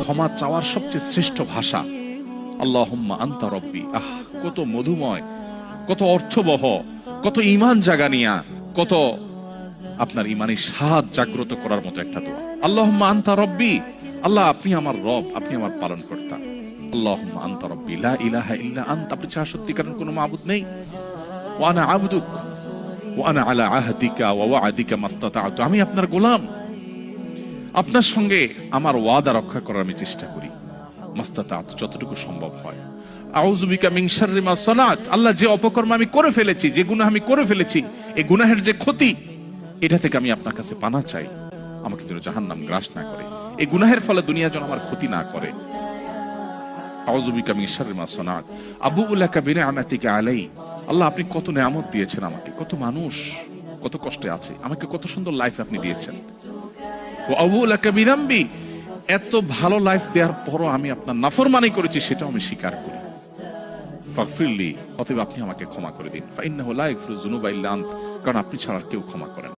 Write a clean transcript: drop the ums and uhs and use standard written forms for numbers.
ক্ষমা চাওয়ার সবচেয়ে শ্রেষ্ঠ ভাষা আল্লাহুম্মা আনতা রব্বি। কত মধুময়, কত অর্থবহ, কত ঈমান জাগানিয়া, কত আপনার ঈমানি স্বাদ জাগ্রত করার মতো একটা দোয়া। আল্লাহুম্মা আনতা রব্বি, আল্লাহ আপনি আমার রব, আপনি আমার পালনকর্তা। আল্লাহুম্মা আনতা রব্বি লা ইলাহা ইল্লা আনতা, আপনি ছাড়া সত্যিকারের কোনো মাবুদ নেই। ওয়া আনা আবদুক ওয়া আনা আলা আহদিকা ওয়া ওয়া'দিকা মাসতাতা'তু, আমি আপনার গোলাম, আপনার সঙ্গে আমার ওয়াদা রক্ষা করার আমি চেষ্টা করি, মাসতাতা'তু, যতটুকু সম্ভব হয়। আউযু বিকা মিন শাররি মা সানাত, আল্লাহ যে অপকর্ম আমি করে ফেলেছি, যে গুনাহ আমি করে ফেলেছি, এই গুনাহের যে ক্ষতি, এটা থেকে আমি আপনার কাছে পানা চাই, আমাকে যেন জাহান্নাম গ্রাস না করে, এই গুনাহের ফলে দুনিয়া যেন আমার ক্ষতি না করে। আউযু বিকা মিন শাররি মা সানাত আবুউ লাকা বিনি'মাতিকা আলাই, আল্লাহ আপনি কত নিয়ামত দিয়েছেন আমাকে, কত মানুষ কত কষ্টে আছে, আমাকে কত সুন্দর লাইফ আপনি দিয়েছেন। ওয়া আবুউ লাকা বিযামবি, এত ভালো লাইফ দেওয়ার পরও আমি আপনার নাফরমানি করেছি, সেটাও আমি স্বীকার করি। ফাগফিরলি, অতএব আপনি আমাকে ক্ষমা করে দিন। ফাইন্নাহু লা ইয়াগফিরুয যুনুবা ইল্লা আনত, কারণ আপনি ছাড়া কেউ ক্ষমা করেন।